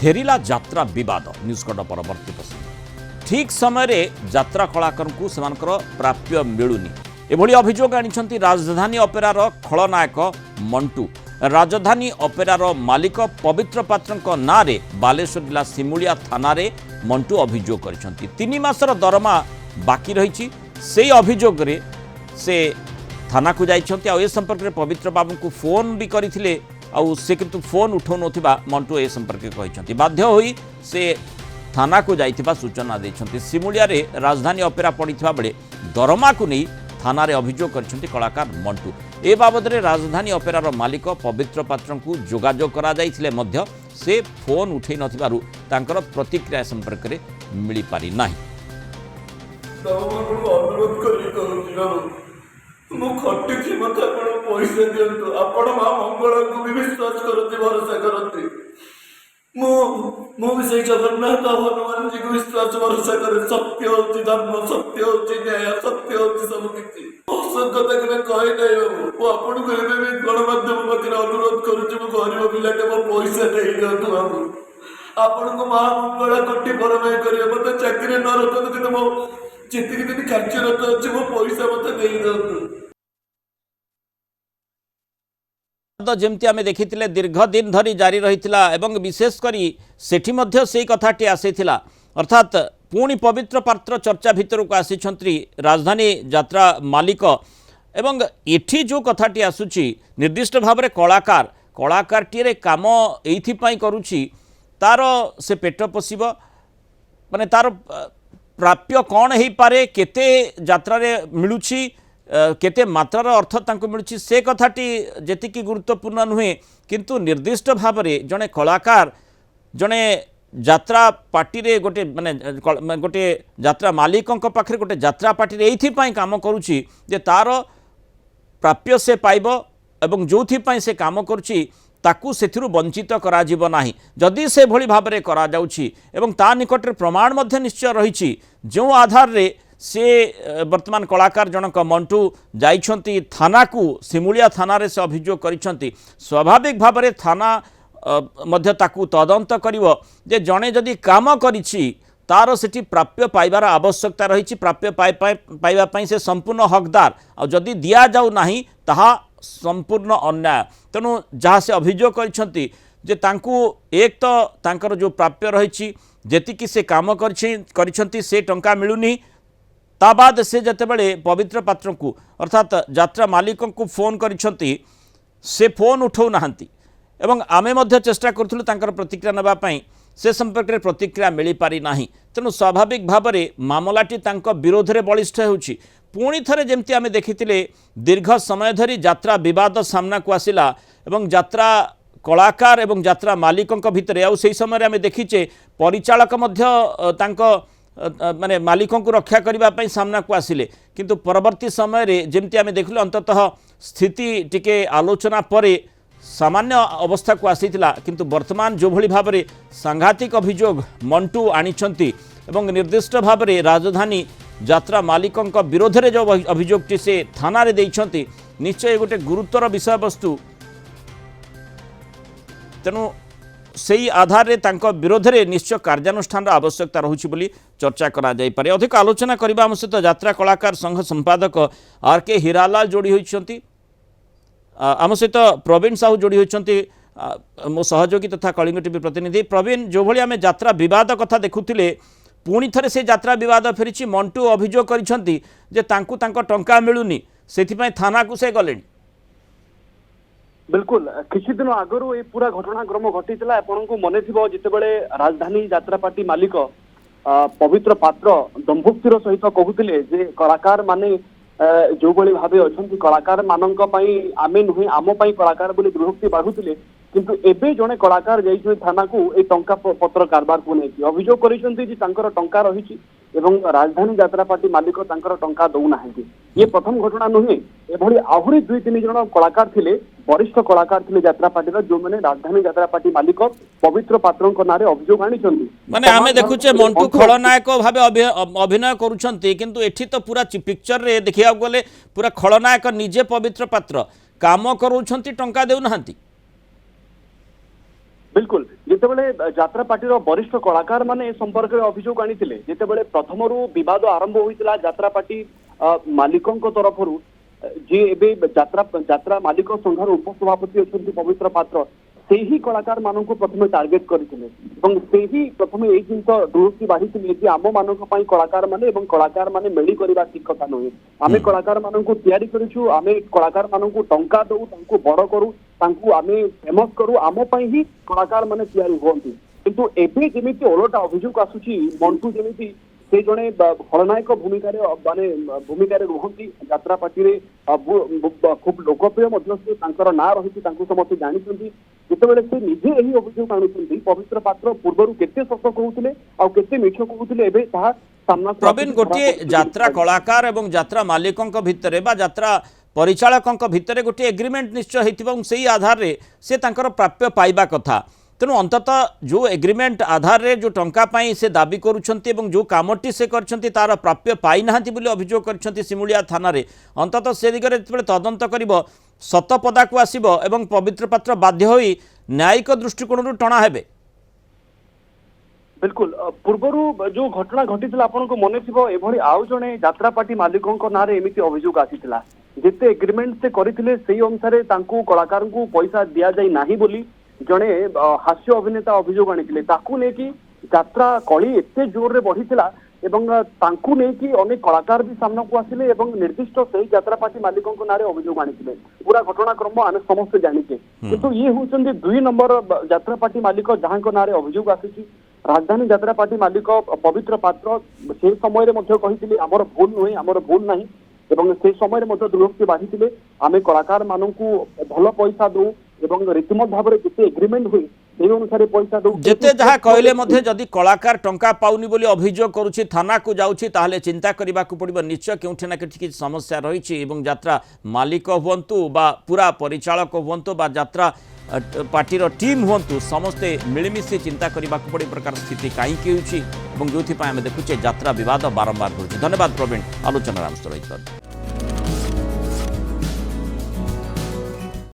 फेरिला यात्रा विवाद news cut परवर्ती प्रसंग ठीक समय यात्रा कलाकार को सेमानकर प्राप्य मिलूनी एभली अभियोग आनी राजधानी अपेरार खलनायक मंटू। राजधानी अपेरार मालिक पवित्र पात्र नाँ बालेश्वर जिला सिमुलिया थाना रे मंटू अभियोग कर 3 मासर दरमा बाकी रही से अभियोग से थाना को जाइए संपर्क में पवित्र बाबू को फोन भी करते से किंतु फोन उठाऊ नथिबा मंटू ए संपर्क कहते बाध्य होई से थाना को जाइथिबा सूचना देछंती। सिमुलिया रे राजधानी अपेरा पड़िथिबा बेले दरमा को नहीं थाना रे अभियोग करछंती कलाकार मंटू। ए बाबद रे राजधानी अपेरार मालिक पवित्र पात्र को जोगाजोग करा जाइथिले मध्य से फोन उठै नथिबारु तांकर प्रतिक्रिया संपर्क रे मिली पारि नाही। मु खटुची मत पैसा दिंतु आपण माँ मंगल को भी विश्वास करती भरोसा करती मु भी से जगन्नाथ हनुमान जी को विश्वास भरोसा करे। सत्य होची धर्म, सत्य होची न्याय, सत्य होची सब किछि असंगत के कहि नै बाबू आपण को एबे भी गणमाध्यम पाखे अनुरोध करूची मु गरीब पिलाटे मो पैसा देई दियंतु बाबू आपण को माँ मंगल कोटि परमय करियो मते चाकरी न रखत कि मो जितकी दिन कार्यरत अच्छे मो पैसा मते देई दियंतु। जमती आम देखी दीर्घ दिन धरी जारी रही एवं विशेषकर सेठी मध्य से कथाटी आसीथिला अर्थात पुणी पवित्र पात्र चर्चा भितर को आसी राजधानी यात्रा मालिक एवं एठी जो कथाटी आसुची निर्दिष्ट भाव में कलाकार कलाकारटी काम एइथिपाई करुची तार से पेट पोषिब माने तार प्राप्य कौन हो पारे केते यात्रा रे मिलुची केते मात्रार अर्थ तांको मिलुची से कथाटी जेतिकी गुरुत्वपूर्ण नुहे किंतु निर्दिष्ट भाव में जड़े कलाकार जड़े यात्रा पार्टी रे गोटे माने गोटे यात्रा मालिकों पाखे गोटे यात्रा पार्टी रे एइथिपाई काम करुची जे तार प्राप्य से पाइब एवं जोथिपाई से काम करुची ताकू सेथिरु वंचित करा जीव नाही जदि से भली भाव में करा जाउची एवं ता निकट रे प्रमाण मध्य निश्चय रही जो आधार रे से वर्तमान कलाकार जनक मंटू जाइछंती थाना को सिमुलिया थाना रे से अभियोग करिछंती। स्वाभाविक भाव में थाना मध्य ताकू तदंत करिवो जे जणे जदि काम करिछि तार सेठी प्राप्य पाइबार आवश्यकता रही प्राप्य पाइबा पई से संपूर्ण हकदार आ जदि दिया जाउ नाही ताहा संपूर्ण अन्याय। तेणु जहाँ से अभियोग करिछंती जे तांकू एक तो तांकर जो प्राप्य रही जेतिकी से काम करिछंती से टंका मिलुनी ता बाद से जतेबेले पवित्र पात्र को अर्थात यात्रा मालिक को फोन करिछंती से फोन उठाऊ नाहंती एवं आमे मध्य चेष्टा करथुलु तांकर प्रतिक्रिया नेबा पई से संपर्क में प्रतिक्रिया मिली पारि नाही। तेणु स्वाभाविक भाव में मामलाटी तांको विरोध में बलिष्ठ होउछि। पुणी थरे जेमती आमे देखिथिले दीर्घ समय धरी यात्रा विवाद सामना को आसिला एवं यात्रा कलाकार एवं यात्रा मालिकों भितर आउ से समय आमे देखिचे परिचालक मध्य तांको माने मालिकों को रक्षा करने सामना को आसिले किंतु परवर्ती समय रे जेमती आमे देखलु अंततः स्थिति टिके आलोचना परे सामान्य अवस्था को आसीथिला किंतु वर्तमान जो भली भाव में सांघातिक अभियोग मंटू आनिछंती एवं निर्दिष्ट भाव में राजधानी यात्रा मालिकों विरोध में जो अभियोगटी से थाना रे देइछंती निश्चय गोटे गुरुतर विषय वस्तु। तेणु सेही आधार रे तांको विरोध में निश्चय कार्यानुष्ठान आवश्यकता रहुछि बोली चर्चा करा जाय पारे। अधिक आलोचना करबा हम सहित यात्रा कलाकार संघ संपादक आर के हीरालाल जोड़ी होइछंती आम सहित प्रवीण साहू जोड़ी होइछंती मो सहयोगी तथा कलिंग टीवी प्रतिनिधि। प्रवीण जो भली आमे यात्रा विवाद कथा देखुथिले पुणी थरे से यात्रा विवाद फेरिछि मंटू अभियोग करिछंती जे तांकू तांको टंका मिलुनी सेथिपई थाना को से गलेनी। बिल्कुल किसी दिन आगु ये पूरा घटनाक्रम घटी आपन को मन थी जितेबाला राजधानी यात्रा पार्टी मालिक पवित्र पात्र दंभोक्तिर सहित कहते जे कलाकार माने जो भली भाव अच्छा कलाकार मानक आमे नुहे आम कलाकार बोली दृढ़ोक्ति बाढ़ुले किंतु एबे जड़े कलाकार जाइए थाना को ये टंका पत्र कारबार को लेकिन अभियोग कर टंका रही राजधानी यात्रा पार्टी मालिक टंका दौना ये प्रथम घटना नुहे एभली आहरी 2-3 जन कलाकार थिले वरिष्ठ कलाकार थिले यात्रा पार्टी जो मैंने राजधानी यात्रा पार्टी मालिक पवित्र पात्र नारे अभियोग आनी माने आमे देखुचे मंटू खलनायक भावे अभिनय करुछंती किंतु एठी तो पूरा पिक्चर रे देखिया गले पूरा खलनायक निजे पवित्र पात्र काम करूछंती टंका देउ नहंती। बिल्कुल जितेबाला यात्रा पार्टी वरिष्ठ कलाकार माने ए संपर्क में अभियोग आनी जितेबाला प्रथम विवाद आरंभ होता यात्रा पार्टी मालिकों तरफ जी ए यात्रा मालिक संघर उपसभापति अच्छा पवित्र पात्र से ही कलाकार मान प्रथम टार्गेट करते प्रथम यही जिन दुरुक्ति बाढ़ी कि आम मान कलाकार माने कलाकार माने मेली करवा ठीक कथा नुहे आम कलाकार मान करूँ आम कलाकार मान टंका दऊ बड़ करूँ आम फेमस करूँ आम ही कलाकार माने हुई किंतु एबे जमी ओलटा अभियोग आसूची मंटू जमी से जड़े खलनायक भूमिका माने भूमिका रुहती यात्रा पार्टी रे खूब लोकप्रिय ना रही समस्त जानते जितेबाला से निजे यही अभियोग आणुଛନ୍ତି पवित्र पात्र पूर्व केते सत कहूले आते मिछ कहूले सामना प्रवीण गोटे यात्रा कलाकार एवं यात्रा मालिकों भितर बा यात्रा परिचालकों भितर गोटे एग्रीमेंट निश्चय होती से आधार रे से तांकर प्राप्य पाइबा कथा तेणु अंततः जो एग्रीमेंट आधार रे जो टंका पाई से दाबी करुछंती एवं जो कामटी से करछंती तार प्राप्य पाई नाहंती बोली अभियोग करछंती सिमुलिया थाना रे अंततः से दिगरे जेतेबेले तदंत करिवो सत पदाकू आसीबो एवं पवित्र पात्र बाध्य होई न्यायिक दृष्टिकोण टणा हेबे। बिल्कुल पूर्व जो घटना घटी आपन को मन थी एभली आउ जड़े यात्रा पार्टी मालिकों ना एमती अभियोग आसीथिला जेते एग्रीमेंट से करथिले सेही अनुसार तांकू कलाकार को पैसा दिया जाई नाही बोली जड़े हास्य अभिनेता अभियोग आनी ताकू लेकी यात्रा कली एते जोर रे बढ़ीथिला एवं तांकू लेकी अनेक कलाकार भी सामना को आसिले एवं निर्दिष्ट से यात्रा पार्टी मालिकों नारे अभियोग आनी पूरा घटनाक्रम आम समस्त जानिचे किंतु ये होचंदी 2 नंबर यात्रा पार्टी मालिक जहां नारे अभियोग आसी राजधानी यात्रा पार्टी मालिक पवित्र पात्र से समय कही आमर भूल नुहे आमर भूल ना एवं से समय दुरुक्ति बाढ़ी आम कलाकार मान भल पैसा दू एवं रीतिमत भाव में जिते एग्रीमेंट हुए से अनुसार पैसा दू जेते जहाँ कहले मध्य जदि कलाकार टंका पाउनी बोली अभियोग करुछि थाना को जाउछि ताहले चिंता करबा को पड़िबो निश्चय केउठे ना किछि समस्या रहिछि एवं यात्रा मालिक हुंतु बा पूरा परिचालक हुंतु बा यात्रा पार्टीर टीम हुंतु समस्ते मिलमिशि चिंता करबा को पड़े प्रकार स्थिति कहीं होउछि एवं जोथि आम देखुचे यात्रा विवाद बारंबार होउछि। धन्यवाद प्रवीण आलोचना रामस्तर।